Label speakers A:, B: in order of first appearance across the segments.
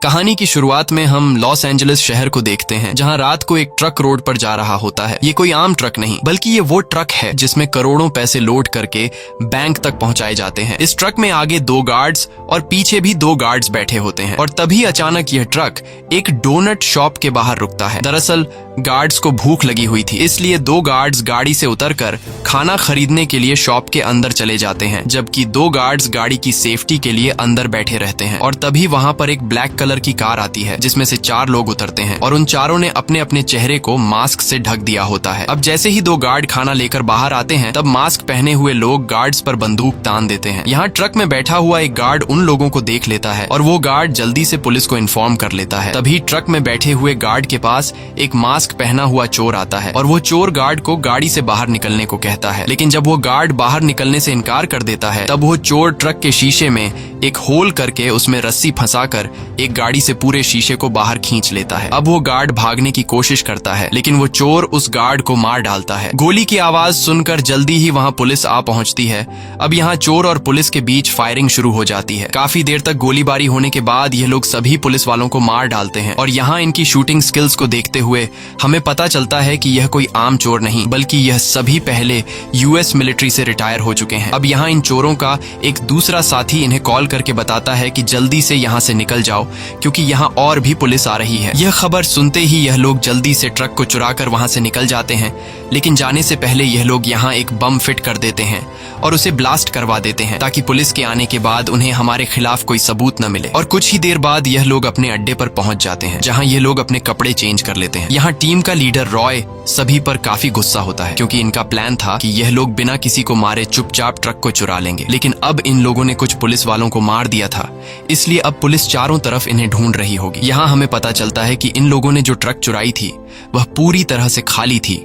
A: कहानी की शुरुआत में हम लॉस एंजलिस शहर को देखते हैं, जहां रात को एक ट्रक रोड पर जा रहा होता है। ये कोई आम ट्रक नहीं, बल्कि ये वो ट्रक है जिसमें करोड़ों पैसे लोड करके बैंक तक पहुंचाए जाते हैं। इस ट्रक में आगे 2 गार्ड्स और पीछे भी 2 गार्ड्स बैठे होते हैं। और तभी अचानक यह ट्रक एक डोनट शॉप के बाहर रुकता है। दरअसल गार्ड्स को भूख लगी हुई थी, इसलिए 2 गार्ड्स गाड़ी से उतरकर खाना खरीदने के लिए शॉप के अंदर चले जाते हैं, जबकि 2 गार्ड्स गाड़ी की सेफ्टी के लिए अंदर बैठे रहते हैं। और तभी वहां पर एक ब्लैक कलर की कार आती है, जिसमें से 4 लोग उतरते हैं और उन चारों ने अपने अपने चेहरे को मास्क से ढक दिया होता है। अब जैसे ही 2 गार्ड खाना लेकर बाहर आते हैं, तब मास्क पहने हुए लोग गार्ड्स पर बंदूक तान देते हैं। यहाँ ट्रक में बैठा हुआ एक गार्ड उन लोगों को देख लेता है और वो गार्ड जल्दी से पुलिस को इन्फॉर्म कर लेता है। तभी ट्रक में बैठे हुए गार्ड के पास एक मास्क पहना हुआ चोर आता है और वो चोर गार्ड को गाड़ी से बाहर निकलने को कहता है। लेकिन जब वो गार्ड बाहर निकलने से इनकार कर देता है, तब वो चोर ट्रक के शीशे में एक होल करके उसमें रस्सी फंसाकर एक गाड़ी से पूरे शीशे को बाहर खींच लेता है। अब वो गार्ड भागने की कोशिश करता है, लेकिन वो चोर उस गार्ड को मार डालता है। गोली की आवाज सुनकर जल्दी ही वहां पुलिस आ पहुंचती है। अब यहाँ चोर और पुलिस के बीच फायरिंग शुरू हो जाती है। काफी देर तक गोलीबारी होने के बाद ये लोग सभी पुलिस वालों को मार डालते हैं। और यहाँ इनकी शूटिंग स्किल्स को देखते हुए हमें पता चलता है कि यह कोई आम चोर नहीं, बल्कि यह सभी पहले यूएस मिलिट्री से रिटायर हो चुके हैं। अब यहाँ इन चोरों का एक दूसरा साथी इन्हें कॉल करके बताता है कि जल्दी से यहाँ से निकल जाओ, क्योंकि यहाँ और भी पुलिस आ रही है। यह खबर सुनते ही यह लोग जल्दी से ट्रक को चुराकर वहाँ से निकल जाते हैं, लेकिन जाने से पहले यह लोग यहाँ एक बम फिट कर देते हैं और उसे ब्लास्ट करवा देते हैं, ताकि पुलिस के आने के बाद उन्हें हमारे खिलाफ कोई सबूत न मिले। और कुछ ही देर बाद यह लोग अपने अड्डे पर पहुंच जाते हैं, जहाँ ये लोग अपने कपड़े चेंज कर लेते हैं। यहाँ टीम का लीडर रॉय सभी पर काफी गुस्सा होता है, क्योंकि इनका प्लान था कि यह लोग बिना किसी को मारे चुपचाप ट्रक को चुरा लेंगे। लेकिन अब इन लोगों ने कुछ पुलिस वालों को मार दिया था, इसलिए अब पुलिस चारों तरफ इन्हें ढूंढ रही होगी। यहाँ हमें पता चलता है कि इन लोगों ने जो ट्रक चुराई थी वह पूरी तरह से खाली थी,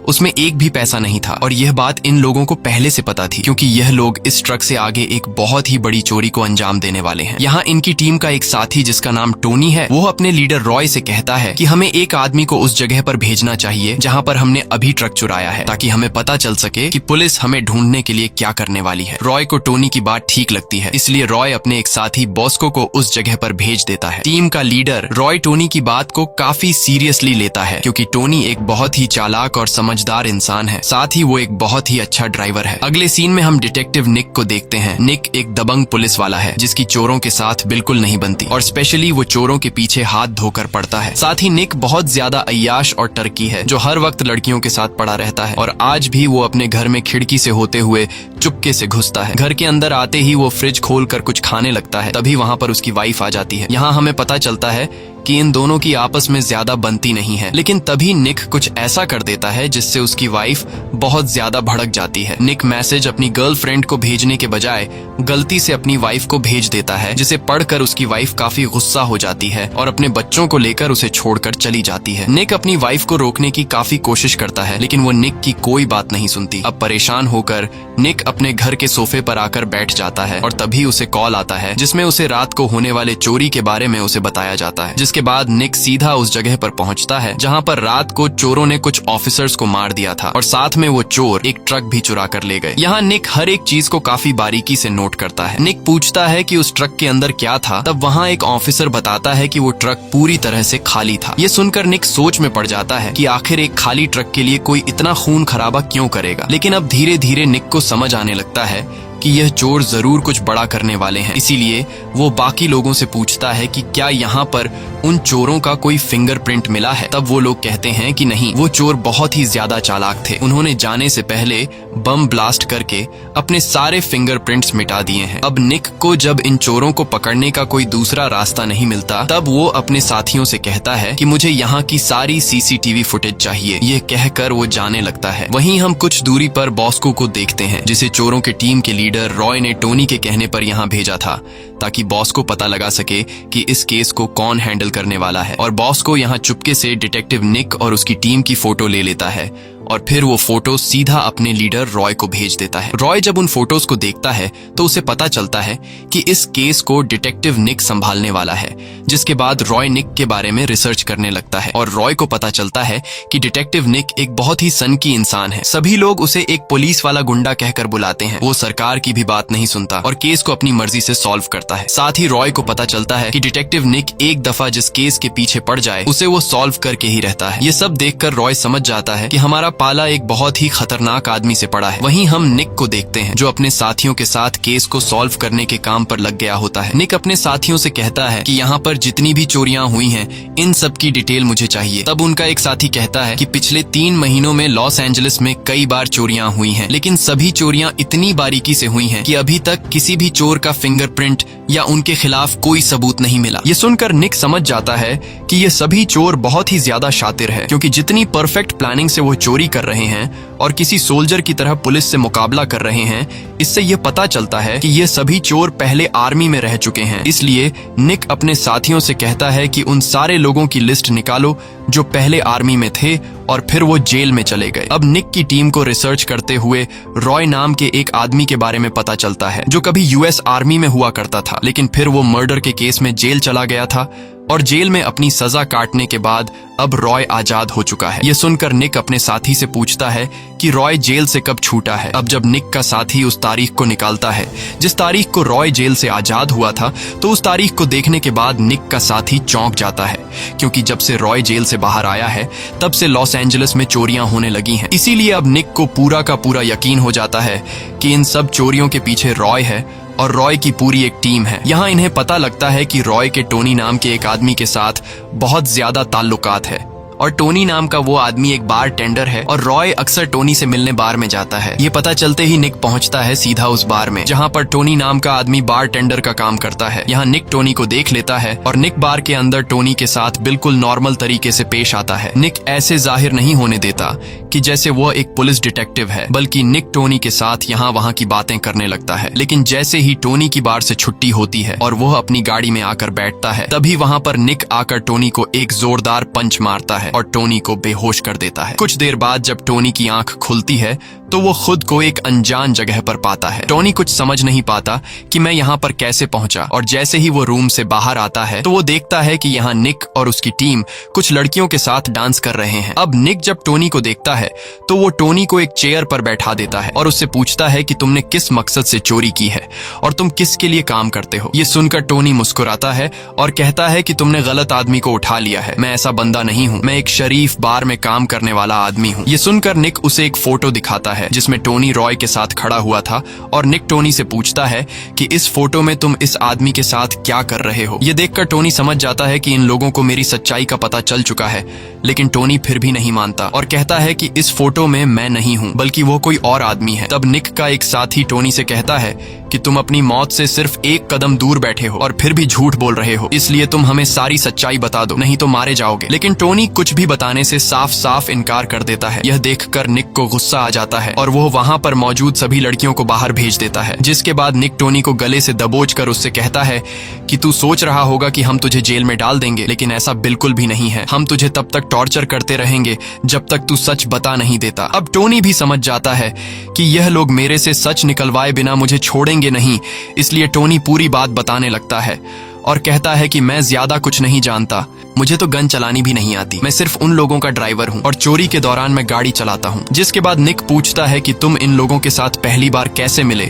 A: उसमें एक भी पैसा नहीं था। और यह बात इन लोगों को पहले से पता थी, क्योंकि यह लोग इस ट्रक से आगे एक बहुत ही बड़ी चोरी को अंजाम देने वाले हैं। यहाँ इनकी टीम का एक साथी जिसका नाम टोनी है, वो अपने लीडर रॉय से कहता है कि हमें एक आदमी को उस जगह पर भेजना चाहिए जहाँ पर हमने अभी ट्रक चुराया है, ताकि हमें पता चल सके कि पुलिस हमें ढूंढने के लिए क्या करने वाली है। रॉय को टोनी की बात ठीक लगती है, इसलिए रॉय अपने एक साथी बॉस्को को उस जगह पर भेज देता है। टीम का लीडर रॉय टोनी की बात को काफी सीरियसली लेता है, क्योंकि टोनी एक बहुत ही चालाक और समझदार इंसान है, साथ ही वो एक बहुत ही अच्छा ड्राइवर है। अगले सीन में हम डिटेक्टिव निक को देखते हैं। निक एक दबंग पुलिस वाला है, जिसकी चोरों के साथ बिल्कुल नहीं बनती, और स्पेशली वो चोरों के पीछे हाथ धोकर पड़ता है। साथ ही निक बहुत ज्यादा अय्याश और टर्की है, जो हर वक्त लड़कियों के साथ पड़ा रहता है। और आज भी वो अपने घर में खिड़की से होते हुए चुपके से घुसता है। घर के अंदर आते ही वो फ्रिज खोलकर कुछ खाने लगता है। तभी वहाँ पर उसकी वाइफ आ जाती है। यहाँ हमें पता चलता है कि इन दोनों की आपस में ज्यादा बनती नहीं है, लेकिन तभी निक कुछ ऐसा कर देता है जिससे उसकी वाइफ बहुत ज्यादा भड़क जाती है। निक मैसेज अपनी गर्लफ्रेंड को भेजने के बजाय गलती से अपनी वाइफ को भेज देता है, जिसे पढ़कर उसकी वाइफ काफी गुस्सा हो जाती है और अपने बच्चों को लेकर उसे छोड़कर चली जाती है। निक अपनी वाइफ को रोकने की काफी कोशिश करता है, लेकिन वो निक की कोई बात नहीं सुनती। अब परेशान होकर निक अपने घर के सोफे पर आकर बैठ जाता है और तभी उसे कॉल आता है, जिसमें उसे रात को होने वाले चोरी के बारे में उसे बताया जाता है। जिसके बाद निक सीधा उस जगह पर पहुंचता है जहां पर रात को चोरों ने कुछ ऑफिसर्स को मार दिया था, और साथ में वो चोर एक ट्रक भी चुरा कर ले गए। यहाँ निक हर एक चीज को काफी बारीकी से नोट करता है। निक पूछता है कि उस ट्रक के अंदर क्या था, तब वहाँ एक ऑफिसर बताता है कि वो ट्रक पूरी तरह से खाली था। ये सुनकर निक सोच में पड़ जाता है कि आखिर एक खाली ट्रक के लिए कोई इतना खून खराबा क्यों करेगा। लेकिन अब धीरे धीरे निक को समझ आने लगता है कि यह चोर जरूर कुछ बड़ा करने वाले हैं। इसीलिए वो बाकी लोगों से पूछता है कि क्या यहाँ पर उन चोरों का कोई फिंगरप्रिंट मिला है। तब वो लोग कहते हैं कि नहीं, वो चोर बहुत ही ज्यादा चालाक थे, उन्होंने जाने से पहले बम ब्लास्ट करके अपने सारे फिंगरप्रिंट्स मिटा दिए हैं। अब निक को जब इन चोरों को पकड़ने का कोई दूसरा रास्ता नहीं मिलता, तब वो अपने साथियों से कहता है कि मुझे यहाँ की सारी सीसीटीवी फुटेज चाहिए। ये कहकर वो जाने लगता है। वहीं हम कुछ दूरी पर बॉस्को को देखते हैं, जिसे चोरों के टीम के लीडर रॉय ने टोनी के कहने पर यहाँ भेजा था, ताकि बॉस को पता लगा सके कि इस केस को कौन हैंडल करने वाला है। और बॉस को यहाँ चुपके से डिटेक्टिव निक और उसकी टीम की फोटो ले लेता है और फिर वो फोटो सीधा अपने लीडर रॉय को भेज देता है। रॉय जब उन फोटोज को देखता है तो उसे पता चलता है कि इस केस को डिटेक्टिव निक संभालने वाला है, जिसके बाद रॉय निक के बारे में रिसर्च करने लगता है और रॉय को पता चलता है कि डिटेक्टिव निक एक बहुत ही सनकी इंसान है। सभी लोग उसे एक पुलिस वाला गुंडा कहकर बुलाते हैं। वो सरकार की भी बात नहीं सुनता और केस को अपनी मर्जी से सॉल्व करता है। साथ ही रॉय को पता चलता है कि डिटेक्टिव निक एक दफा जिस केस के पीछे पड़ जाए उसे वो सॉल्व करके ही रहता है। ये सब देखकर रॉय समझ जाता है कि हमारा पाला एक बहुत ही खतरनाक आदमी से पड़ा है। वहीं हम निक को देखते हैं जो अपने साथियों के साथ केस को सॉल्व करने के काम पर लग गया होता है। निक अपने साथियों से कहता है कि यहाँ पर जितनी भी चोरियां हुई हैं इन सब की डिटेल मुझे चाहिए। तब उनका एक साथी कहता है कि पिछले 3 महीनों में लॉस एंजलिस में कई बार चोरियां हुई हैं, लेकिन सभी चोरियां इतनी बारीकी से हुई हैं कि अभी तक किसी भी चोर का फिंगरप्रिंट या उनके खिलाफ कोई सबूत नहीं मिला। ये सुनकर निक समझ जाता है कि ये सभी चोर बहुत ही ज्यादा शातिर है, क्योंकि जितनी परफेक्ट प्लानिंग से वो चोरी कर रहे हैं और किसी सोल्जर की तरह पुलिस से मुकाबला कर रहे हैं, इससे ये पता चलता है कि ये सभी चोर पहले आर्मी में रह चुके हैं। इसलिए निक अपने साथियों से कहता है कि उन सारे लोगों की लिस्ट निकालो जो पहले आर्मी में थे और फिर वो जेल में चले गए। अब निक की टीम को रिसर्च करते हुए रॉय नाम के एक आदमी के बारे में पता चलता है जो कभी यूएस आर्मी में हुआ करता था, लेकिन फिर वो मर्डर के केस में जेल चला गया था और जेल में अपनी सजा काटने के बाद अब रॉय आजाद हो चुका है। ये सुनकर निक अपने साथी से पूछता है कि रॉय जेल से कब छूटा है। अब जब निक का साथी उस तारीख को निकालता है जिस तारीख को रॉय जेल से आजाद हुआ था, तो उस तारीख को देखने के बाद निक का साथी चौंक जाता है, क्योंकि जब से रॉय जेल से बाहर आया है तब से लॉस एंजलिस में चोरियां होने लगी हैं। इसीलिए अब निक को पूरा का पूरा यकीन हो जाता है कि इन सब चोरियों के पीछे रॉय है और रॉय की पूरी एक टीम है। यहाँ इन्हें पता लगता है कि रॉय के टोनी नाम के एक आदमी के साथ बहुत ज्यादा ताल्लुकात है और टोनी नाम का वो आदमी एक बार टेंडर है और रॉय अक्सर टोनी से मिलने बार में जाता है। ये पता चलते ही निक पहुंचता है सीधा उस बार में जहां पर टोनी नाम का आदमी बार टेंडर का काम करता है। यहाँ निक टोनी को देख लेता है और निक बार के अंदर टोनी के साथ बिल्कुल नॉर्मल तरीके से पेश आता है। निक ऐसे जाहिर नहीं होने देता कि जैसे वो एक पुलिस डिटेक्टिव है, बल्कि निक टोनी के साथ यहाँ वहाँ की बातें करने लगता है। लेकिन जैसे ही टोनी की बार से छुट्टी होती है और वह अपनी गाड़ी में आकर बैठता है, तभी वहाँ पर निक आकर टोनी को एक जोरदार पंच मारता है और टोनी को बेहोश कर देता है। कुछ देर बाद जब टोनी की आंख खुलती है तो वो खुद को एक अनजान जगह पर पाता है। टोनी कुछ समझ नहीं पाता कि मैं यहाँ पर कैसे पहुंचा, और जैसे ही वो रूम से बाहर आता है तो वो देखता है कि यहाँ निक और उसकी टीम कुछ लड़कियों के साथ डांस कर रहे हैं। अब निक जब टोनी को देखता है तो वो टोनी को एक चेयर पर बैठा देता है और उससे पूछता है कि तुमने किस मकसद से चोरी की है और तुम किसके लिए काम करते हो। ये सुनकर टोनी मुस्कुराता है और कहता है कि तुमने गलत आदमी को उठा लिया है, मैं ऐसा बंदा नहीं हूँ, मैं एक शरीफ बार में काम करने वाला आदमी हूँ। ये सुनकर निक उसे एक फोटो दिखाता है जिसमें टोनी रॉय के साथ खड़ा हुआ था और निक टोनी से पूछता है कि इस फोटो में तुम इस आदमी के साथ क्या कर रहे हो। ये देखकर टोनी समझ जाता है कि इन लोगों को मेरी सच्चाई का पता चल चुका है, लेकिन टोनी फिर भी नहीं मानता और कहता है कि इस फोटो में मैं नहीं हूँ बल्कि वो कोई और आदमी है। तब निक का एक साथी टोनी से कहता है कि तुम अपनी मौत से सिर्फ एक कदम दूर बैठे हो और फिर भी झूठ बोल रहे हो, इसलिए तुम हमें सारी सच्चाई बता दो, नहीं तो मारे जाओगे। लेकिन टोनी कुछ भी बताने से साफ साफ इनकार कर देता है। यह देखकर निक को गुस्सा आ जाता है और वो वहाँ पर मौजूद सभी लड़कियों को बाहर भेज देता है, जिसके बाद निक टोनी को गले से दबोच कर उससे कहता है कि तू सोच रहा होगा कि हम तुझे जेल में डाल देंगे, लेकिन ऐसा बिल्कुल भी नहीं है। हम तुझे तब तक टॉर्चर करते रहेंगे जब तक तू सच बता नहीं देता। अब टोनी भी समझ जाता है कि यह लोग मेरे से सच निकलवाए बिना मुझे छोड़ेंगे नहीं, इसलिए टोनी पूरी बात बताने लगता है और कहता है कि मैं ज्यादा कुछ नहीं जानता, मुझे तो गन चलानी भी नहीं आती, मैं सिर्फ उन लोगों का ड्राइवर हूँ और चोरी के दौरान मैं गाड़ी चलाता हूँ। जिसके बाद निक पूछता है कि तुम इन लोगों के साथ पहली बार कैसे मिले।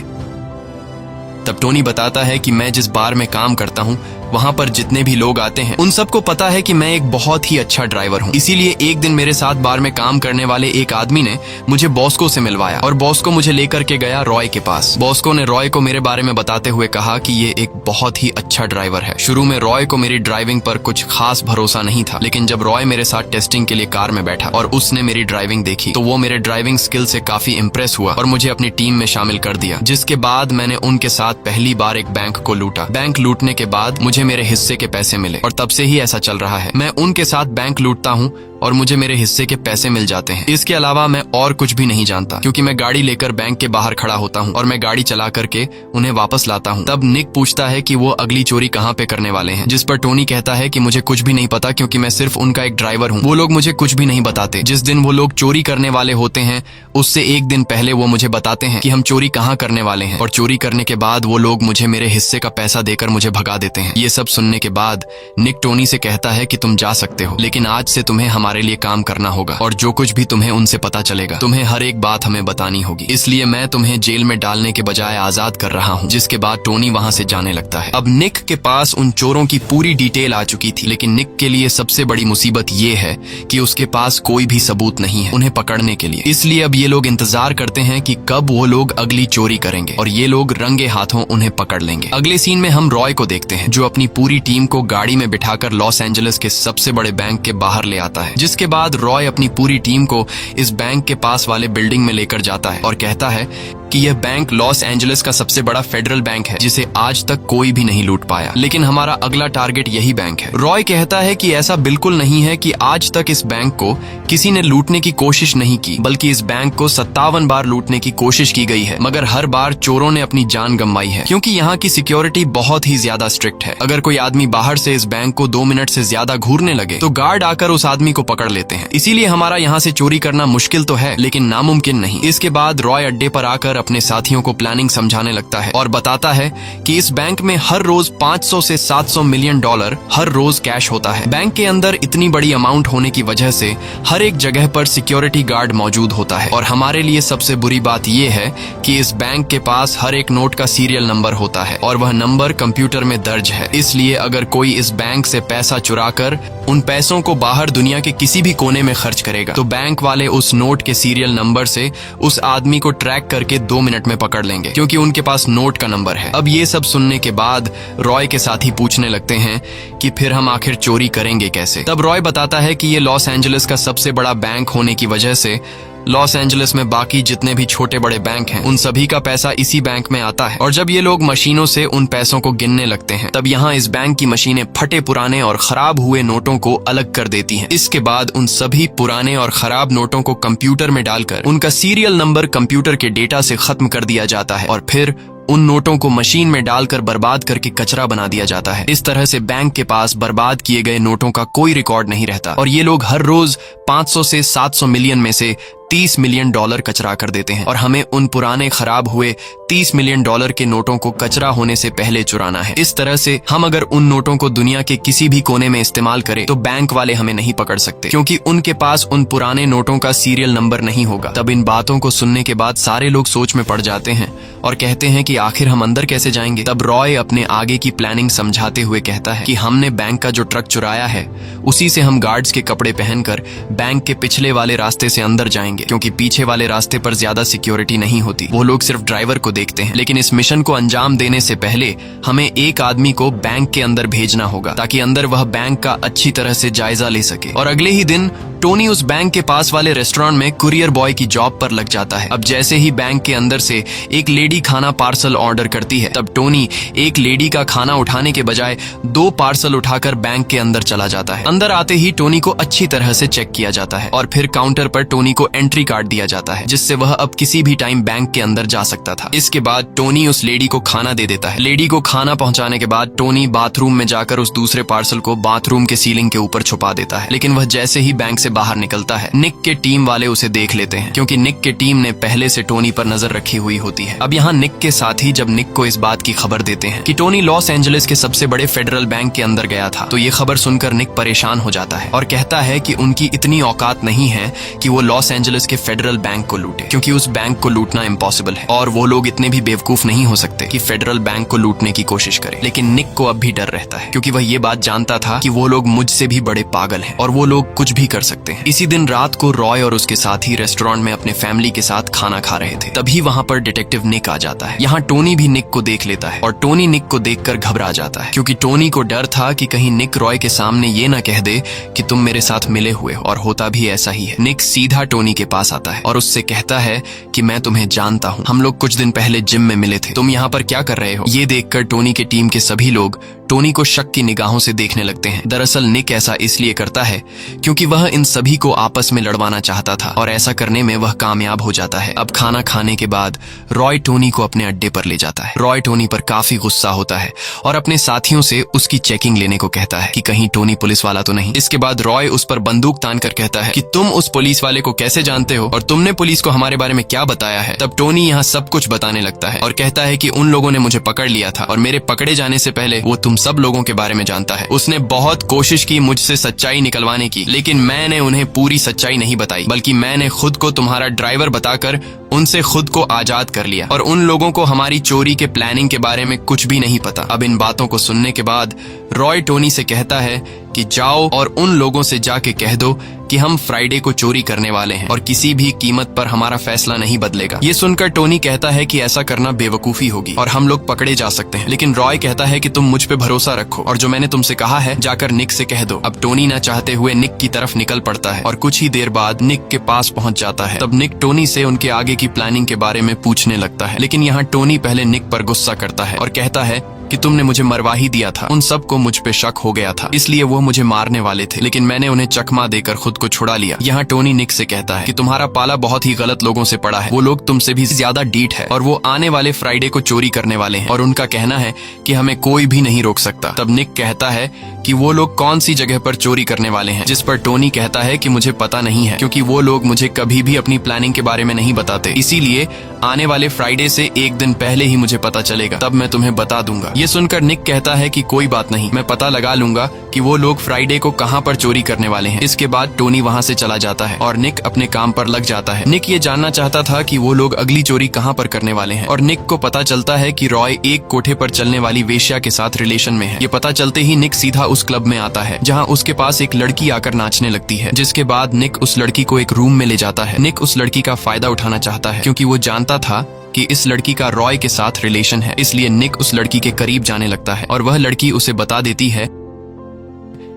A: तब टोनी बताता है कि मैं जिस बार में काम करता हूँ वहाँ पर जितने भी लोग आते हैं उन सबको पता है कि मैं एक बहुत ही अच्छा ड्राइवर हूँ, इसीलिए एक दिन मेरे साथ बार में काम करने वाले एक आदमी ने मुझे बॉस्को से मिलवाया और बॉस्को मुझे लेकर के गया रॉय के पास। बॉस्को ने रॉय को मेरे बारे में बताते हुए कहा कि ये एक बहुत ही अच्छा ड्राइवर है। शुरू में रॉय को मेरी ड्राइविंग पर कुछ खास भरोसा नहीं था, लेकिन जब रॉय मेरे साथ टेस्टिंग के लिए कार में बैठा और उसने मेरी ड्राइविंग देखी तो वो मेरे ड्राइविंग स्किल से काफी इम्प्रेस हुआ और मुझे अपनी टीम में शामिल कर दिया। जिसके बाद मैंने उनके साथ पहली बार एक बैंक को लूटा। बैंक लूटने के बाद मुझे मेरे हिस्से के पैसे मिले और तब से ही ऐसा चल रहा है। मैं उनके साथ बैंक लूटता हूँ, और मुझे मेरे हिस्से के पैसे मिल जाते हैं। इसके अलावा मैं और कुछ भी नहीं जानता, क्योंकि मैं गाड़ी लेकर बैंक के बाहर खड़ा होता हूँ और मैं गाड़ी चला करके उन्हें वापस लाता हूँ। तब निक पूछता है कि वो अगली चोरी कहाँ पे करने वाले हैं, जिस पर टोनी कहता है कि मुझे कुछ भी नहीं पता, क्योंकि मैं सिर्फ उनका एक ड्राइवर हूँ। वो लोग मुझे कुछ भी नहीं बताते। जिस दिन वो लोग चोरी करने वाले होते हैं उससे एक दिन पहले वो मुझे बताते हैं कि हम चोरी कहाँ करने वाले हैं, और चोरी करने के बाद वो लोग मुझे मेरे हिस्से का पैसा देकर मुझे भगा देते हैं। ये सब सुनने के बाद निक टोनी से कहता है कि तुम जा सकते हो, लेकिन आज से तुम्हें हमारे लिए काम करना होगा, और जो कुछ भी तुम्हें उनसे पता चलेगा तुम्हें हर एक बात हमें बतानी होगी। इसलिए मैं तुम्हें जेल में डालने के बजाय आजाद कर रहा हूँ। जिसके बाद टोनी वहाँ से जाने लगता है। अब निक के पास उन चोरों की पूरी डिटेल आ चुकी थी, लेकिन निक के लिए सबसे बड़ी मुसीबत ये है कि उसके पास कोई भी सबूत नहीं है उन्हें पकड़ने के लिए। इसलिए अब ये लोग इंतजार करते हैं कि कब वो लोग अगली चोरी करेंगे और ये लोग रंगे हाथों उन्हें पकड़ लेंगे। अगले सीन में हम रॉय को देखते हैं, जो अपनी पूरी टीम को गाड़ी में बिठाकर लॉस एंजलिस के सबसे बड़े बैंक के बाहर ले आता है। जिसके बाद रॉय अपनी पूरी टीम को इस बैंक के पास वाले बिल्डिंग में लेकर जाता है और कहता है कि यह बैंक लॉस एंजलिस का सबसे बड़ा फेडरल बैंक है, जिसे आज तक कोई भी नहीं लूट पाया, लेकिन हमारा अगला टारगेट यही बैंक है। रॉय कहता है कि ऐसा बिल्कुल नहीं है कि आज तक इस बैंक को किसी ने लूटने की कोशिश नहीं की, बल्कि इस बैंक को 57 बार लूटने की कोशिश की गई है, मगर हर बार चोरों ने अपनी जान गंवाई है, क्योंकि यहाँ की सिक्योरिटी बहुत ही ज्यादा स्ट्रिक्ट है। अगर कोई आदमी बाहर से इस बैंक को 2 मिनट से ज्यादा घूरने लगे तो गार्ड आकर उस आदमी को पकड़ लेते हैं। इसीलिए हमारा यहाँ से चोरी करना मुश्किल तो है, लेकिन नामुमकिन नहीं। इसके बाद रॉय अड्डे पर आकर अपने साथियों को प्लानिंग समझाने लगता है और बताता है कि इस बैंक में हर रोज 500 से 700 मिलियन डॉलर हर रोज कैश होता है। बैंक के अंदर इतनी बड़ी अमाउंट होने की वजह से हर एक जगह पर सिक्योरिटी गार्ड मौजूद होता है, और हमारे लिए सबसे बुरी बात यह है कि इस बैंक के पास हर एक नोट का सीरियल नंबर होता है और वह नंबर कंप्यूटर में दर्ज है। इसलिए अगर कोई इस बैंक से पैसा चुराकर उन पैसों को बाहर दुनिया के किसी भी कोने में खर्च करेगा तो बैंक वाले उस नोट के सीरियल नंबर से उस आदमी को ट्रैक करके 2 मिनट में पकड़ लेंगे, क्योंकि उनके पास नोट का नंबर है। अब ये सब सुनने के बाद रॉय के साथी पूछने लगते हैं कि फिर हम आखिर चोरी करेंगे कैसे। तब रॉय बताता है कि ये लॉस एंजलिस का सबसे बड़ा बैंक होने की वजह से लॉस एंजलिस में बाकी जितने भी छोटे बड़े बैंक हैं उन सभी का पैसा इसी बैंक में आता है, और जब ये लोग मशीनों से उन पैसों को गिनने लगते हैं तब यहाँ इस बैंक की मशीनें फटे पुराने और खराब हुए नोटों को अलग कर देती हैं। इसके बाद उन सभी पुराने और खराब नोटों को कंप्यूटर में डालकर उनका सीरियल नंबर कंप्यूटर के डेटा से खत्म कर दिया जाता है, और फिर उन नोटों को मशीन में डालकर बर्बाद करके कचरा बना दिया जाता है। इस तरह से बैंक के पास बर्बाद किए गए नोटों का कोई रिकॉर्ड नहीं रहता, और ये लोग हर रोज 500 से 700 मिलियन में से 30 मिलियन डॉलर कचरा कर देते हैं, और हमें उन पुराने खराब हुए 30 मिलियन डॉलर के नोटों को कचरा होने से पहले चुराना है। इस तरह से हम अगर उन नोटों को दुनिया के किसी भी कोने में इस्तेमाल करें तो बैंक वाले हमें नहीं पकड़ सकते, क्योंकि उनके पास उन पुराने नोटों का सीरियल नंबर नहीं होगा। तब इन बातों को सुनने के बाद सारे लोग सोच में पड़ जाते हैं और कहते हैं कि आखिर हम अंदर कैसे जाएंगे। तब रॉय अपने आगे की प्लानिंग समझाते हुए कहता है कि हमने बैंक का जो ट्रक चुराया है उसी से हम गार्ड्स के कपड़े पहनकर बैंक के पिछले वाले रास्ते से अंदर जाएंगे, क्योंकि पीछे वाले रास्ते पर ज्यादा सिक्योरिटी नहीं होती। वो लोग सिर्फ ड्राइवर को देखते हैं। लेकिन इस मिशन को अंजाम देने से पहले हमें एक आदमी को बैंक के अंदर भेजना होगा, ताकि अंदर वह बैंक का अच्छी तरह से जायजा ले सके। और अगले ही दिन टोनी उस बैंक के पास वाले रेस्टोरेंट में कुरियर बॉय की जॉब पर लग जाता है। अब जैसे ही बैंक के अंदर से एक लेडी खाना पार्सल ऑर्डर करती है तब टोनी एक लेडी का खाना उठाने के बजाय 2 पार्सल उठाकर बैंक के अंदर चला जाता है। अंदर आते ही टोनी को अच्छी तरह से चेक किया जाता है और फिर काउंटर पर टोनी को एंट्री कार्ड दिया जाता है, जिससे वह अब किसी भी टाइम बैंक के अंदर जा सकता था। इसके बाद टोनी उस लेडी को खाना दे देता है। लेडी को खाना पहुंचाने के बाद टोनी बाथरूम में जाकर उस दूसरे पार्सल को बाथरूम के सीलिंग के ऊपर छुपा देता है। लेकिन वह जैसे ही बैंक से बाहर निकलता है निक के टीम वाले उसे देख लेते हैं, क्योंकि निक के टीम ने पहले से टोनी पर नजर रखी हुई होती है। अब यहाँ निक के साथी जब निक को इस बात की खबर देते हैं कि टोनी लॉस एंजलिस के सबसे बड़े फेडरल बैंक के अंदर गया था, तो ये खबर सुनकर निक परेशान हो जाता है और कहता है कि उनकी इतनी औकात नहीं है कि वो लॉस एंजलिस के फेडरल बैंक को लूटे, क्योंकि उस बैंक को लूटना इम्पॉसिबल है और वो लोग इतने भी बेवकूफ नहीं हो सकते कि फेडरल बैंक को लूटने की कोशिश करें। लेकिन निक को अब भी डर रहता है, क्योंकि वह ये बात जानता था कि वो लोग मुझसे भी बड़े पागल हैं और वो लोग कुछ भी कर सकते हैं। इसी दिन रात को रॉय और उसके साथी रेस्टोरेंट में अपने फैमिली के साथ खाना खा रहे थे। तभी वहाँ पर डिटेक्टिव निक आ जाता है। यहाँ टोनी भी निक को देख लेता है और टोनी निक को देखकर घबरा जाता है, क्योंकि टोनी को डर था कि कहीं निक रॉय के सामने ये ना कह दे कि तुम मेरे साथ मिले हुए हो, और होता भी ऐसा ही है। निक सीधा टोनी के पास आता है और उससे कहता है कि मैं तुम्हें जानता हूँ, हम लोग कुछ दिन पहले जिम में मिले थे, तुम यहाँ पर क्या कर रहे हो। ये देखकर टोनी के टीम के सभी लोग टोनी को शक की निगाहों से देखने लगते हैं। दरअसल निक ऐसा इसलिए करता है क्योंकि वह इन सभी को आपस में लड़वाना चाहता था और ऐसा करने में वह कामयाब हो जाता है। अब खाना खाने के बाद रॉय टोनी को अपने अड्डे पर ले जाता है। रॉय टोनी पर काफी गुस्सा होता है और अपने साथियों से उसकी चेकिंग लेने को कहता है कि कहीं टोनी पुलिस वाला तो नहीं। इसके बाद रॉय उस पर बंदूक तान कर कहता है कि तुम उस पुलिस वाले को कैसे जानते हो और तुमने पुलिस को हमारे बारे में क्या बताया है। तब टोनी यहाँ सब कुछ बताने लगता है और कहता है कि उन लोगों ने मुझे पकड़ लिया था और मेरे पकड़े जाने से पहले वो तुम सब लोगों के बारे में जानता है। उसने बहुत कोशिश की मुझसे सच्चाई निकलवाने की, लेकिन मैंने उन्हें पूरी सच्चाई नहीं बताई, बल्कि मैंने खुद को तुम्हारा ड्राइवर बताकर उनसे खुद को आजाद कर लिया और उन लोगों को हमारी चोरी के प्लानिंग के बारे में कुछ भी नहीं पता। अब इन बातों को सुनने के बाद रॉय टोनी से कहता है कि जाओ और उन लोगों से जाके कह दो कि हम फ्राइडे को चोरी करने वाले हैं और किसी भी कीमत पर हमारा फैसला नहीं बदलेगा। ये सुनकर टोनी कहता है कि ऐसा करना बेवकूफी होगी और हम लोग पकड़े जा सकते हैं, लेकिन रॉय कहता है कि तुम मुझ पे भरोसा रखो और जो मैंने तुमसे कहा है जाकर निक से कह दो। अब टोनी न चाहते हुए निक की तरफ निकल पड़ता है और कुछ ही देर बाद निक के पास पहुंच जाता है। तब निक टोनी से उनके आगे की प्लानिंग के बारे में पूछने लगता है, लेकिन यहाँ टोनी पहले निक पर गुस्सा करता है और कहता है कि तुमने मुझे मरवा ही दिया था। उन सबको मुझ पे शक हो गया था, इसलिए वो मुझे मारने वाले थे, लेकिन मैंने उन्हें चकमा देकर खुद को छुड़ा लिया। यहाँ टोनी निक से कहता है कि तुम्हारा पाला बहुत ही गलत लोगों से पड़ा है। वो लोग तुमसे भी ज्यादा डीठ है और वो आने वाले फ्राइडे को चोरी करने वाले हैं और उनका कहना है कि हमें कोई भी नहीं रोक सकता। तब निक कहता है कि वो लोग कौन सी जगह पर चोरी करने वाले हैं, जिस पर टोनी कहता है कि मुझे पता नहीं है क्योंकि वो लोग मुझे कभी भी अपनी प्लानिंग के बारे में नहीं बताते, इसीलिए आने वाले फ्राइडे से एक दिन पहले ही मुझे पता चलेगा, तब मैं तुम्हें बता दूंगा। ये सुनकर निक कहता है कि कोई बात नहीं, मैं पता लगा लूंगा कि वो लोग फ्राइडे को कहां पर चोरी करने वाले हैं। इसके बाद टोनी वहां से चला जाता है और निक अपने काम पर लग जाता है। निक ये जानना चाहता था कि वो लोग अगली चोरी कहां पर करने वाले हैं और निक को पता चलता है कि रॉय एक कोठे पर चलने वाली वेश्या के साथ रिलेशन में है। ये पता चलते ही निक सीधा उस क्लब में आता है जहां उसके पास एक लड़की आकर नाचने लगती है, जिसके बाद निक उस लड़की को एक रूम में ले जाता है। निक उस लड़की का फायदा उठाना चाहता है क्योंकि वो जानता था कि इस लड़की का रॉय के साथ रिलेशन है, इसलिए निक उस लड़की के करीब जाने लगता है और वह लड़की उसे बता देती है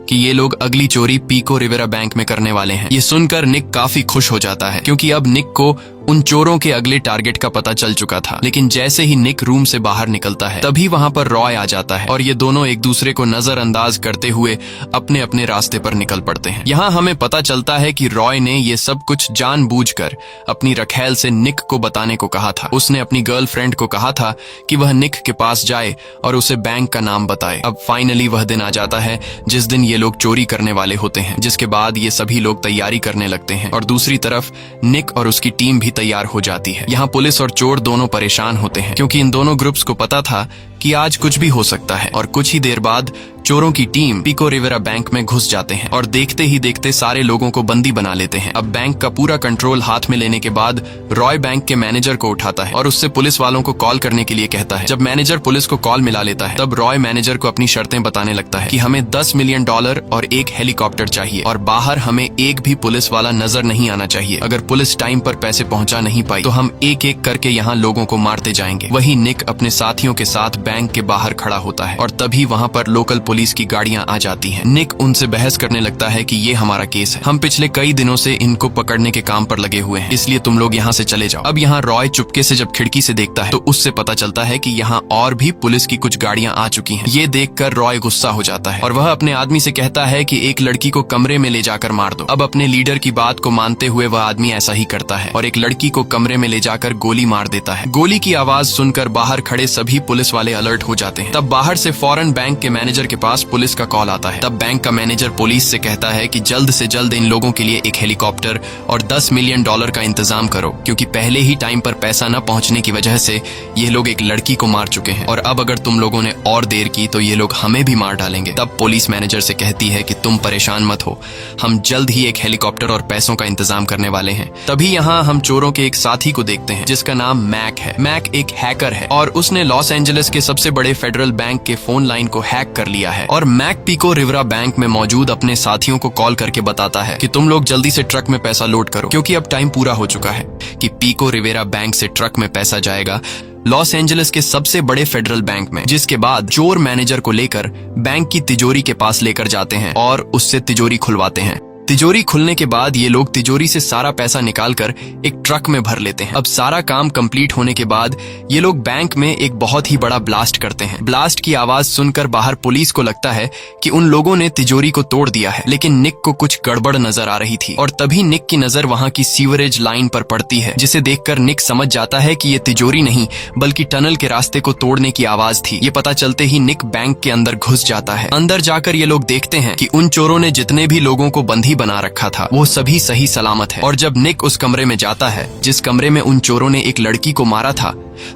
A: कि ये लोग अगली चोरी पीको रिवेरा बैंक में करने वाले हैं। ये सुनकर निक काफी खुश हो जाता है क्योंकि अब निक को उन चोरों के अगले टारगेट का पता चल चुका था। लेकिन जैसे ही निक रूम से बाहर निकलता है तभी वहां पर रॉय आ जाता है और ये दोनों एक दूसरे को नजरअंदाज करते हुए अपने अपने रास्ते पर निकल पड़ते हैं। यहाँ हमें पता चलता है कि रॉय ने ये सब कुछ जानबूझकर अपनी रखैल से निक को बताने को कहा था। उसने अपनी गर्लफ्रेंड को कहा था कि वह निक के पास जाए और उसे बैंक का नाम बताए। अब फाइनली वह दिन आ जाता है जिस दिन ये लोग चोरी करने वाले होते हैं, जिसके बाद ये सभी लोग तैयारी करने लगते हैं और दूसरी तरफ निक और उसकी टीम भी तैयार हो जाती है। यहाँ पुलिस और चोर दोनों परेशान होते हैं क्योंकि इन दोनों ग्रुप्स को पता था कि आज कुछ भी हो सकता है और कुछ ही देर बाद चोरों की टीम पीको रिवेरा बैंक में घुस जाते हैं और देखते ही देखते सारे लोगों को बंदी बना लेते हैं। अब बैंक का पूरा कंट्रोल हाथ में लेने के बाद रॉय बैंक के मैनेजर को उठाता है और उससे पुलिस वालों को कॉल करने के लिए कहता है। जब मैनेजर पुलिस को कॉल मिला लेता है तब रॉय मैनेजर को अपनी शर्तें बताने लगता है कि हमें $10 मिलियन और एक हेलीकॉप्टर चाहिए और बाहर हमें एक भी पुलिस वाला नजर नहीं आना चाहिए। अगर पुलिस टाइम पर पैसे पहुंचा नहीं पाई तो हम एक एक करके यहाँ लोगों को मारते जाएंगे। वही निक अपने साथियों के साथ बैंक के बाहर खड़ा होता है और तभी वहाँ पर लोकल पुलिस की गाड़ियां आ जाती हैं। निक उनसे बहस करने लगता है कि ये हमारा केस है, हम पिछले कई दिनों से इनको पकड़ने के काम पर लगे हुए हैं, इसलिए तुम लोग यहाँ से चले जाओ। अब यहाँ रॉय चुपके से जब खिड़की से देखता है तो उससे पता चलता है कि यहाँ और भी पुलिस की कुछ गाड़ियां आ चुकी हैं। ये देखकर रॉय गुस्सा हो जाता है और वह अपने आदमी से कहता है कि एक लड़की को कमरे में ले जाकर मार दो। अब अपने लीडर की बात को मानते हुए वह आदमी ऐसा ही करता है और एक लड़की को कमरे में ले जाकर गोली मार देता है। गोली की आवाज सुनकर बाहर खड़े सभी पुलिस वाले अलर्ट हो जाते हैं। तब बाहर से फौरन बैंक के मैनेजर के पास पुलिस का कॉल आता है। तब बैंक का मैनेजर पुलिस से कहता है कि जल्द से जल्द इन लोगों के लिए एक हेलीकॉप्टर और $10 मिलियन का इंतजाम करो क्योंकि पहले ही टाइम पर पैसा न पहुंचने की वजह से ये लोग एक लड़की को मार चुके हैं और अब अगर तुम लोगों ने और देर की तो ये लोग हमें भी मार डालेंगे। तब पुलिस मैनेजर से कहती है कि तुम परेशान मत हो, हम जल्द ही एक हेलीकॉप्टर और पैसों का इंतजाम करने वाले हैं। तभी यहाँ हम चोरों के एक साथी को देखते हैं जिसका नाम मैक है। मैक एक हैकर है और उसने लॉस एंजलिस के सबसे बड़े फेडरल बैंक के फोन लाइन को हैक कर लिया है और मैक पीको रिवेरा बैंक में मौजूद अपने साथियों को कॉल करके बताता है कि तुम लोग जल्दी से ट्रक में पैसा लोड करो क्योंकि अब टाइम पूरा हो चुका है कि पीको रिवेरा बैंक से ट्रक में पैसा जाएगा लॉस एंजलिस के सबसे बड़े फेडरल बैंक में। जिसके बाद चोर मैनेजर को लेकर बैंक की तिजोरी के पास लेकर जाते हैं और उससे तिजोरी खुलवाते हैं। तिजोरी खुलने के बाद ये लोग तिजोरी से सारा पैसा निकालकर एक ट्रक में भर लेते हैं। अब सारा काम कंप्लीट होने के बाद ये लोग बैंक में एक बहुत ही बड़ा ब्लास्ट करते हैं। ब्लास्ट की आवाज सुनकर बाहर पुलिस को लगता है कि उन लोगों ने तिजोरी को तोड़ दिया है, लेकिन निक को कुछ गड़बड़ नजर आ रही थी और तभी निक की नजर वहां की सीवरेज लाइन पर पड़ती है, जिसे देखकर निक समझ जाता है कि ये तिजोरी नहीं बल्कि टनल के रास्ते को तोड़ने की आवाज थी। ये पता चलते ही निक बैंक के अंदर घुस जाता है। अंदर जाकर ये लोग देखते हैं कि उन चोरों ने जितने भी लोगों को बंधी बना रखा था वो सभी सही सलामत है। और जब निक उस कमरे में जाता है जिस कमरे में उन चोरों ने एक लड़की को मारा था,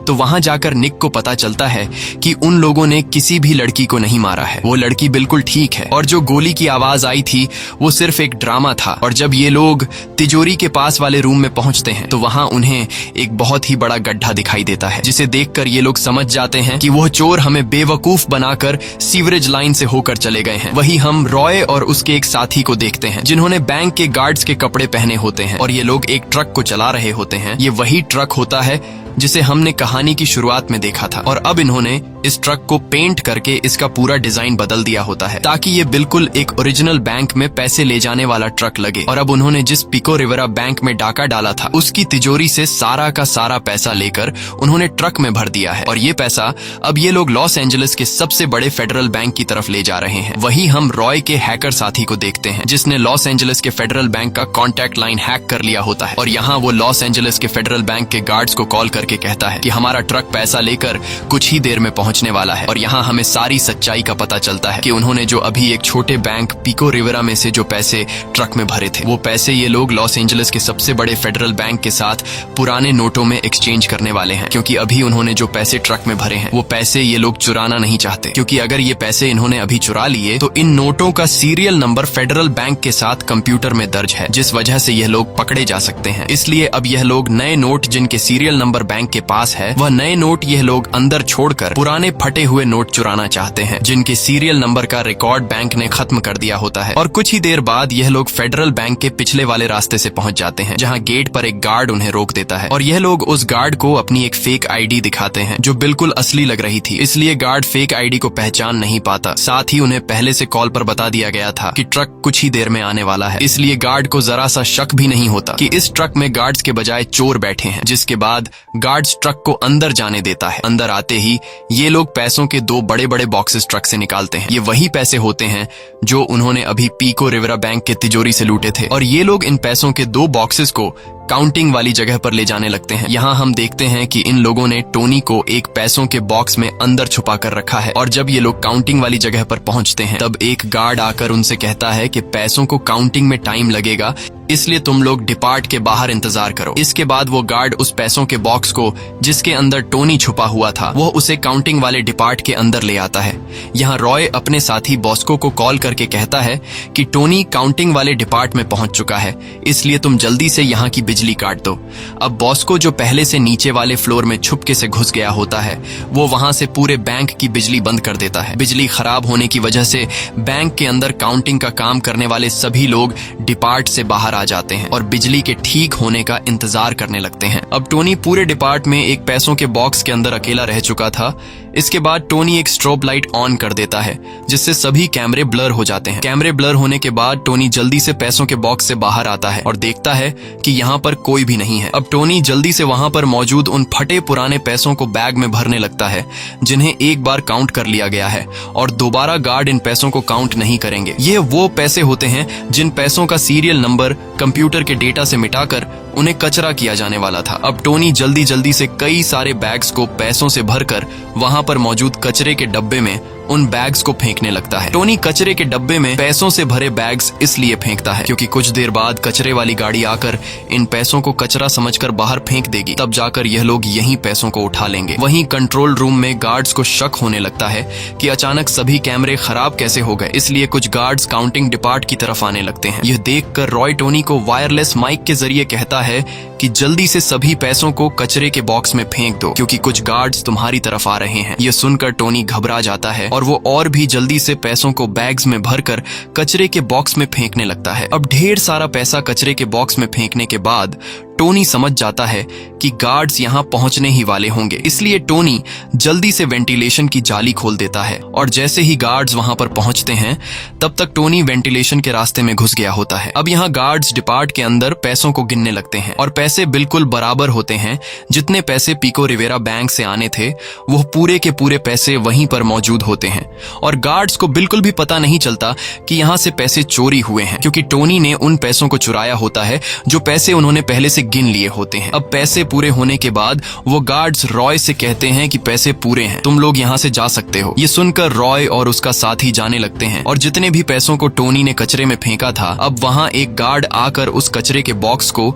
A: तो वहां जाकर निक को पता चलता है कि उन लोगों ने किसी भी लड़की को नहीं मारा है, वो लड़की बिल्कुल ठीक है और जो गोली की आवाज आई थी वो सिर्फ एक ड्रामा था। और जब ये लोग तिजोरी के पास वाले रूम में पहुंचते हैं तो वहां उन्हें एक बहुत ही बड़ा गड्ढा दिखाई देता है, जिसे देखकर ये लोग समझ जाते हैं कि वो चोर हमें बेवकूफ बनाकर सीवरेज लाइन से होकर चले गए हैं। वही हम रॉय और उसके एक साथी को देखते हैं जिन्होंने बैंक के गार्ड्स के कपड़े पहने होते हैं और ये लोग एक ट्रक को चला रहे होते हैं। ये वही ट्रक होता है जिसे हमने कहानी की शुरुआत में देखा था और अब इन्होंने इस ट्रक को पेंट करके इसका पूरा डिजाइन बदल दिया होता है ताकि ये बिल्कुल एक ओरिजिनल बैंक में पैसे ले जाने वाला ट्रक लगे। और अब उन्होंने जिस पिको रिवेरा बैंक में डाका डाला था उसकी तिजोरी से सारा का सारा पैसा लेकर उन्होंने ट्रक में भर दिया है और ये पैसा अब ये लोग लॉस एंजलिस के सबसे बड़े फेडरल बैंक की तरफ ले जा रहे हैं। वही हम रॉय के हैकर साथी को देखते हैं जिसने लॉस एंजलिस के फेडरल बैंक का कॉन्टैक्ट लाइन हैक कर लिया होता है और यहाँ वो लॉस एंजलिस के फेडरल बैंक के गार्ड्स को कॉल करके कहता है कि हमारा ट्रक पैसा लेकर कुछ ही देर में पहुंचने वाला है। और यहाँ हमें सारी सच्चाई का पता चलता है कि उन्होंने जो अभी एक छोटे बैंक पिको रिवेरा में से जो पैसे ट्रक में भरे थे वो पैसे ये लोग लॉस एंजलिस के सबसे बड़े फेडरल बैंक के साथ पुराने नोटों में एक्सचेंज करने वाले हैं, क्योंकि अभी उन्होंने जो पैसे ट्रक में भरे हैं वो पैसे ये लोग चुराना नहीं चाहते, क्योंकि अगर ये पैसे इन्होंने अभी चुरा लिए तो इन नोटों का सीरियल नंबर फेडरल बैंक के साथ कंप्यूटर में दर्ज है, जिस वजह से यह लोग पकड़े जा सकते हैं। इसलिए अब यह लोग नए नोट जिनके सीरियल नंबर बैंक के पास है वह नए नोट यह लोग अंदर छोड़कर पुराने फटे हुए नोट चुराना चाहते हैं जिनके सीरियल नंबर का रिकॉर्ड बैंक ने खत्म कर दिया होता है। और कुछ ही देर बाद यह लोग फेडरल बैंक के पिछले वाले रास्ते से पहुंच जाते हैं जहां गेट पर एक गार्ड उन्हें रोक देता है और यह लोग उस गार्ड को अपनी एक फेक आईडी दिखाते हैं जो बिल्कुल असली लग रही थी। इसलिए गार्ड फेक आईडी को पहचान नहीं पाता। साथ ही उन्हें पहले से कॉल पर बता दिया गया था कि ट्रक कुछ ही देर में आने वाला है, इसलिए गार्ड को जरा सा शक भी नहीं होता कि इस ट्रक में गार्ड्स के बजाय चोर बैठे हैं। जिसके बाद गार्ड्स ट्रक को अंदर जाने देता है। अंदर आते ही ये लोग पैसों के 2 बड़े बड़े बॉक्सेस ट्रक से निकालते हैं। ये वही पैसे होते हैं जो उन्होंने अभी पिको रिवेरा बैंक के तिजोरी से लूटे थे और ये लोग इन पैसों के 2 बॉक्सेस को काउंटिंग वाली जगह पर ले जाने लगते हैं। यहाँ हम देखते हैं कि इन लोगों ने टोनी को एक पैसों के बॉक्स में अंदर छुपा कर रखा है और जब ये लोग काउंटिंग वाली जगह पर पहुंचते हैं तब एक गार्ड आकर उनसे कहता है कि पैसों को काउंटिंग में टाइम लगेगा, इसलिए तुम लोग डिपार्ट के बाहर इंतजार करो। इसके बाद वो गार्ड उस पैसों के बॉक्स को जिसके अंदर टोनी छुपा हुआ था वो उसे काउंटिंग वाले डिपार्ट के अंदर ले आता है। यहाँ रॉय अपने साथी बॉस्को को कॉल करके कहता है कि टोनी काउंटिंग वाले डिपार्ट में पहुंच चुका है, इसलिए तुम जल्दी से यहाँ की बिजली काट दो। अब बॉस्को जो पहले से नीचे वाले फ्लोर में छुपके से घुस गया होता है वो वहां से पूरे बैंक की बिजली बंद कर देता है। बिजली खराब होने की वजह से बैंक के अंदर काउंटिंग का काम करने वाले सभी लोग डिपार्ट से बाहर आ जाते हैं और बिजली के ठीक होने का इंतजार करने लगते हैं। अब टोनी पूरे डिपार्ट में एक पैसों के बॉक्स के अंदर अकेला रह चुका था। इसके बाद टोनी एक स्ट्रोब लाइट ऑन कर देता है जिससे सभी कैमरे ब्लर हो जाते हैं। कैमरे ब्लर होने के बाद टोनी जल्दी से पैसों के बॉक्स से बाहर आता है और देखता है कि यहाँ पर कोई भी नहीं है। अब टोनी जल्दी से वहां पर मौजूद उन फटे पुराने पैसों को बैग में भरने लगता है जिन्हें एक बार काउंट कर लिया गया है और दोबारा गार्ड इन पैसों को काउंट नहीं करेंगे। ये वो पैसे होते हैं जिन पैसों का सीरियल नंबर कंप्यूटर के डेटा से मिटाकर उन्हें कचरा किया जाने वाला था। अब टोनी जल्दी जल्दी से कई सारे बैग्स को पैसों से भरकर वहां पर मौजूद कचरे के डब्बे में उन बैग्स को फेंकने लगता है। टोनी कचरे के डब्बे में पैसों से भरे बैग्स इसलिए फेंकता है क्योंकि कुछ देर बाद कचरे वाली गाड़ी आकर इन पैसों को कचरा समझकर बाहर फेंक देगी, तब जाकर यह लोग यहीं पैसों को उठा लेंगे। वहीं कंट्रोल रूम में गार्ड्स को शक होने लगता है कि अचानक सभी कैमरे खराब कैसे हो गए, इसलिए कुछ गार्ड्स काउंटिंग डिपार्ट की तरफ आने लगते हैं। यह देखकर रॉय टोनी को वायरलेस माइक के जरिए कहता है कि जल्दी से सभी पैसों को कचरे के बॉक्स में फेंक दो क्योंकि कुछ गार्ड्स तुम्हारी तरफ आ रहे हैं। यह सुनकर टोनी घबरा जाता है और वो और भी जल्दी से पैसों को बैग्स में भरकर कचरे के बॉक्स में फेंकने लगता है। अब ढेर सारा पैसा कचरे के बॉक्स में फेंकने के बाद टोनी समझ जाता है कि गार्ड्स यहाँ पहुंचने ही वाले होंगे, इसलिए टोनी जल्दी से वेंटिलेशन की जाली खोल देता है। और जैसे ही गार्ड्स वहां पर पहुंचते हैं तब तक टोनी वेंटिलेशन के रास्ते में घुस गया होता है। अब यहाँ गार्ड्स डिपार्ट के अंदर पैसों को गिनने लगते हैं और पैसे बिल्कुल बराबर होते हैं। जितने पैसे पिको रिवेरा बैंक से आने थे वो पूरे के पूरे पैसे वहीं पर मौजूद होते हैं और गार्ड्स को बिल्कुल भी पता नहीं चलता कि यहाँ से पैसे चोरी हुए हैं, क्योंकि टोनी ने उन पैसों को चुराया होता है जो पैसे उन्होंने पहले से गिन लिए होते हैं। अब पैसे पूरे होने के बाद वो गार्ड्स रॉय से कहते हैं कि पैसे पूरे हैं, तुम लोग यहाँ से जा सकते हो। ये सुनकर रॉय और उसका साथी जाने लगते हैं और जितने भी पैसों को टोनी ने कचरे में फेंका था, अब वहां एक गार्ड आकर उस कचरे के बॉक्स को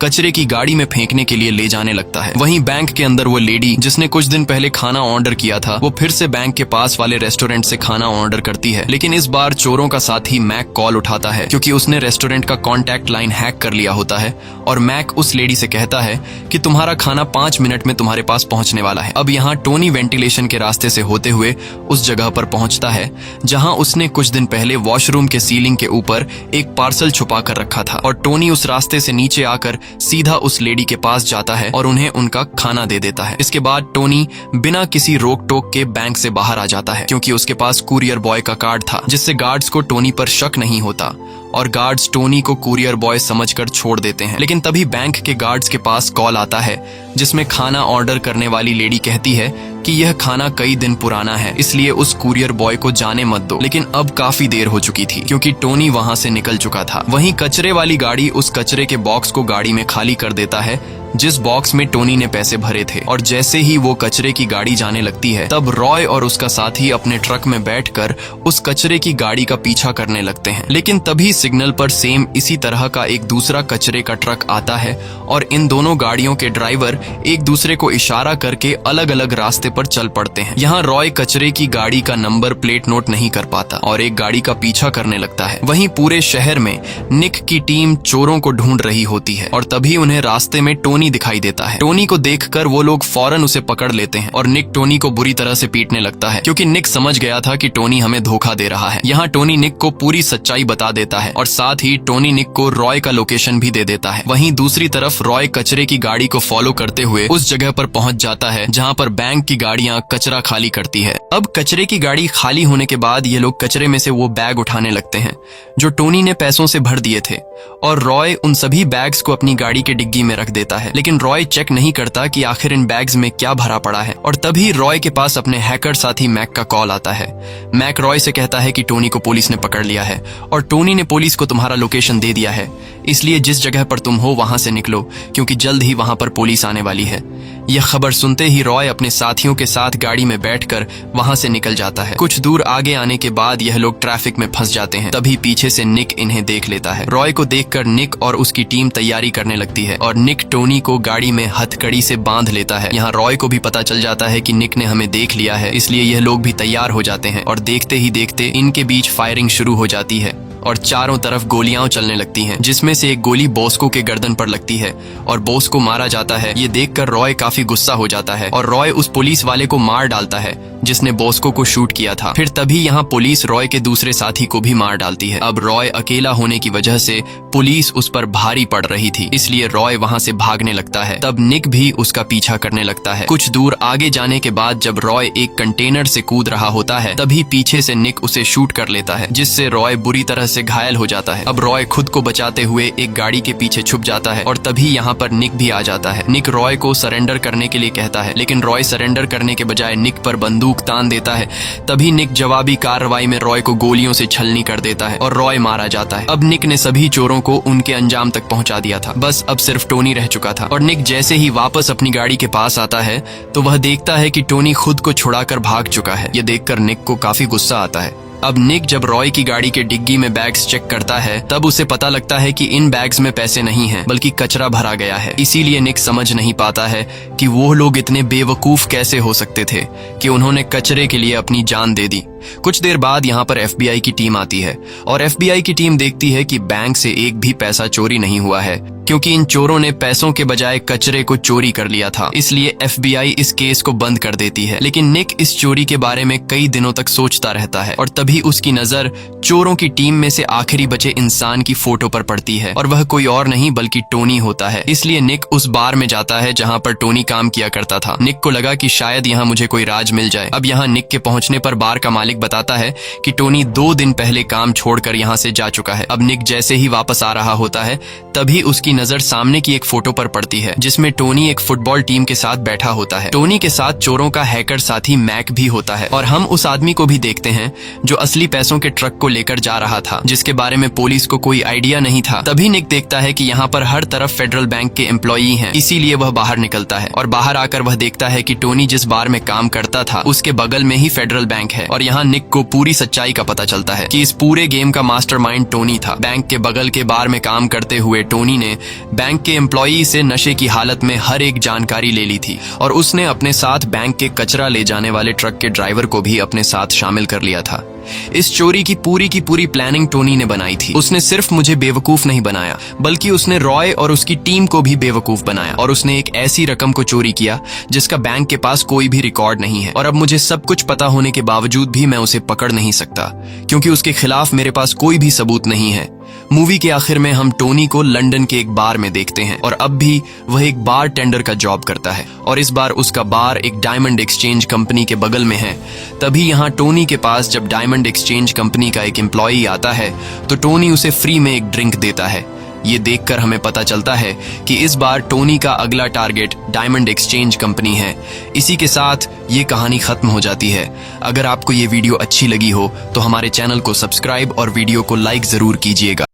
A: कचरे की गाड़ी में फेंकने के लिए ले जाने लगता है। वहीं बैंक के अंदर वो लेडी जिसने कुछ दिन पहले खाना ऑर्डर किया था, वो फिर से बैंक के पास वाले रेस्टोरेंट से खाना ऑर्डर करती है। लेकिन इस बार चोरों का साथी मैक कॉल उठाता है, क्योंकि उसने रेस्टोरेंट का कॉन्टैक्ट लाइन हैक कर लिया होता है। और मैक उस लेडी से कहता है कि तुम्हारा खाना 5 मिनट में तुम्हारे पास पहुंचने वाला है। अब यहाँ टोनी वेंटिलेशन के रास्ते से होते हुए उस जगह पर पहुंचता है जहां उसने कुछ दिन पहले वॉशरूम के सीलिंग के ऊपर एक पार्सल छुपा कर रखा था। और टोनी उस रास्ते से नीचे आकर सीधा उस लेडी के पास जाता है और उन्हें उनका खाना दे देता है। इसके बाद टोनी बिना किसी रोक टोक के बैंक से बाहर आ जाता है, क्योंकि उसके पास कुरियर बॉय का कार्ड था, जिससे गार्ड्स को टोनी पर शक नहीं होता और गार्ड्स टोनी को कुरियर बॉय समझकर छोड़ देते हैं। लेकिन तभी बैंक के गार्ड्स के पास कॉल आता है जिसमें खाना ऑर्डर करने वाली लेडी कहती है कि यह खाना कई दिन पुराना है, इसलिए उस कुरियर बॉय को जाने मत दो। लेकिन अब काफी देर हो चुकी थी, क्योंकि टोनी वहां से निकल चुका था। वहीं कचरे वाली गाड़ी उस कचरे के बॉक्स को गाड़ी में खाली कर देता है जिस बॉक्स में टोनी ने पैसे भरे थे। और जैसे ही वो कचरे की गाड़ी जाने लगती है, तब रॉय और उसका साथी अपने ट्रक में बैठकर उस कचरे की गाड़ी का पीछा करने लगते हैं। लेकिन तभी सिग्नल पर सेम इसी तरह का एक दूसरा कचरे का ट्रक आता है और इन दोनों गाड़ियों के ड्राइवर एक दूसरे को इशारा करके अलग अलग रास्ते पर चल पड़ते हैं। यहाँ रॉय कचरे की गाड़ी का नंबर प्लेट नोट नहीं कर पाता और एक गाड़ी का पीछा करने लगता है। वहीं पूरे शहर में निक की टीम चोरों को ढूंढ रही होती है और तभी उन्हें रास्ते में टोनी दिखाई देता है। टोनी को देखकर वो लोग फौरन उसे पकड़ लेते हैं और निक टोनी को बुरी तरह से पीटने लगता है, क्योंकि निक समझ गया था कि टोनी हमें धोखा दे रहा है। यहाँ टोनी निक को पूरी सच्चाई बता देता है और साथ ही टोनी निक को रॉय का लोकेशन भी दे देता है। वहीं दूसरी तरफ रॉय कचरे की गाड़ी को फॉलो करते हुए उस जगह पर पहुंच जाता है जहां पर बैंक की गाड़ियां कचरा खाली करती है। अब कचरे की गाड़ी खाली होने के बाद ये लोग कचरे में से वो बैग उठाने लगते हैं जो टोनी ने पैसों से भर दिए थे और रॉय उन सभी बैग्स को अपनी गाड़ी के डिग्गी में रख देता है। लेकिन रॉय चेक नहीं करता कि आखिर इन बैग्स में क्या भरा पड़ा है। और तभी रॉय के पास अपने हैकर साथी मैक का कॉल आता है। मैक रॉय से कहता है कि टोनी को पुलिस ने पकड़ लिया है और टोनी ने पुलिस को तुम्हारा लोकेशन दे दिया है, इसलिए जिस जगह पर तुम हो वहां से निकलो, क्योंकि जल्द ही वहां पर पुलिस आने वाली है। यह खबर सुनते ही रॉय अपने साथियों के साथ गाड़ी में बैठकर वहां से निकल जाता है। कुछ दूर आगे आने के बाद यह लोग ट्रैफिक में फंस जाते हैं। तभी पीछे से निक इन्हें देख लेता है। रॉय को देखकर निक और उसकी टीम तैयारी करने लगती है और निक टोनी को गाड़ी में हथकड़ी से बांध लेता है। यहाँ रॉय को भी पता चल जाता है कि निक ने हमें देख लिया है, इसलिए यह लोग भी तैयार हो जाते हैं और देखते ही देखते इनके बीच फायरिंग शुरू हो जाती है और चारों तरफ गोलियां चलने लगती हैं, जिसमें से एक गोली बोस्को के गर्दन पर लगती है और बोस्को मारा जाता है। ये देखकर रॉय काफी गुस्सा हो जाता है और रॉय उस पुलिस वाले को मार डालता है जिसने बोस्को को शूट किया था। फिर तभी यहाँ पुलिस रॉय के दूसरे साथी को भी मार डालती है। अब रॉय अकेला होने की वजह से पुलिस उस पर भारी पड़ रही थी, इसलिए रॉय वहाँ से भागने लगता है। तब निक भी उसका पीछा करने लगता है। कुछ दूर आगे जाने के बाद जब रॉय एक कंटेनर से कूद रहा होता है, तभी पीछे से निक उसे शूट कर लेता है, जिससे रॉय बुरी तरह से घायल हो जाता है। अब रॉय खुद को बचाते हुए एक गाड़ी के पीछे छुप जाता है और तभी यहाँ पर निक भी आ जाता है। निक रॉय को सरेंडर करने के लिए कहता है, लेकिन रॉय सरेंडर करने के बजाय निक पर बंदूक तान देता है। तभी निक जवाबी कार्रवाई में रॉय को गोलियों से छलनी कर देता है और रॉय मारा जाता है। अब निक ने सभी चोरों को उनके अंजाम तक पहुंचा दिया था। बस अब सिर्फ टोनी रह चुका था और निक जैसे ही वापस अपनी गाड़ी के पास आता है तो वह देखता है कि टोनी खुद को छुड़ाकर भाग चुका है। यह देखकर निक को काफी गुस्सा आता है। अब निक जब रॉय की गाड़ी के डिग्गी में बैग्स चेक करता है, तब उसे पता लगता है कि इन बैग्स में पैसे नहीं हैं, बल्कि कचरा भरा गया है। इसीलिए निक समझ नहीं पाता है कि वो लोग इतने बेवकूफ कैसे हो सकते थे कि उन्होंने कचरे के लिए अपनी जान दे दी। कुछ देर बाद यहाँ पर FBI की टीम आती है और FBI की टीम देखती है कि बैंक से एक भी पैसा चोरी नहीं हुआ है, क्योंकि इन चोरों ने पैसों के बजाय कचरे को चोरी कर लिया था। इसलिए FBI इस केस को बंद कर देती है। लेकिन निक इस चोरी के बारे में कई दिनों तक सोचता रहता है और तभी उसकी नजर चोरों की टीम में से आखिरी बचे इंसान की फोटो पर पड़ती है और वह कोई और नहीं बल्कि टोनी होता है। इसलिए निक उस बार में जाता है जहाँ पर टोनी काम किया करता था। निक को लगा कि शायद यहाँ मुझे कोई राज मिल जाए। अब यहाँ निक के पहुंचने पर बार का मालिक बताता है कि टोनी 2 दिन पहले काम छोड़कर यहाँ से जा चुका है। अब निक जैसे ही वापस आ रहा होता है तभी उसकी नजर सामने की एक फोटो पर पड़ती है जिसमें टोनी एक फुटबॉल टीम के साथ बैठा होता है। टोनी के साथ चोरों का हैकर साथी मैक भी होता है और हम उस आदमी को भी देखते हैं जो असली पैसों के ट्रक को लेकर जा रहा था, जिसके बारे में पुलिस को कोई आइडिया नहीं था। तभी निक देखता है कि यहाँ पर हर तरफ फेडरल बैंक के एम्प्लॉई हैं, इसीलिए वह बाहर निकलता है और बाहर आकर वह देखता है कि टोनी जिस बार में काम करता था उसके बगल में ही फेडरल बैंक है। और यहाँ निक को पूरी सच्चाई का पता चलता है कि इस पूरे गेम का मास्टरमाइंड टोनी था। बैंक के बगल के बार में काम करते हुए टोनी ने बैंक के एम्प्लॉई से नशे की हालत में हर एक जानकारी ले ली थी और उसने अपने साथ बैंक के कचरा ले जाने वाले ट्रक के ड्राइवर को भी अपने साथ शामिल कर लिया था। इस चोरी की पूरी प्लानिंग टोनी ने बनाई थी। उसने सिर्फ मुझे बेवकूफ नहीं बनाया बल्कि उसने रॉय और उसकी टीम को भी बेवकूफ बनाया और उसने एक ऐसी रकम को चोरी किया जिसका बैंक के पास कोई भी रिकॉर्ड नहीं है। और अब मुझे सब कुछ पता होने के बावजूद भी मैं उसे पकड़ नहीं सकता क्योंकि उसके खिलाफ मेरे पास कोई भी सबूत नहीं है। मूवी के आखिर में हम टोनी को लंदन के एक बार में देखते हैं और अब भी वह एक बार टेंडर का जॉब करता है और इस बार उसका बार एक डायमंड एक्सचेंज कंपनी के बगल में है। तभी यहाँ टोनी के पास जब डायमंड एक्सचेंज कंपनी का एक एम्प्लॉई आता है तो टोनी उसे फ्री में एक ड्रिंक देता है। ये देखकर हमें पता चलता है कि इस बार टोनी का अगला टारगेट डायमंड एक्सचेंज कंपनी है। इसी के साथ ये कहानी खत्म हो जाती है। अगर आपको ये वीडियो अच्छी लगी हो तो हमारे चैनल को सब्सक्राइब और वीडियो को लाइक जरूर कीजिएगा।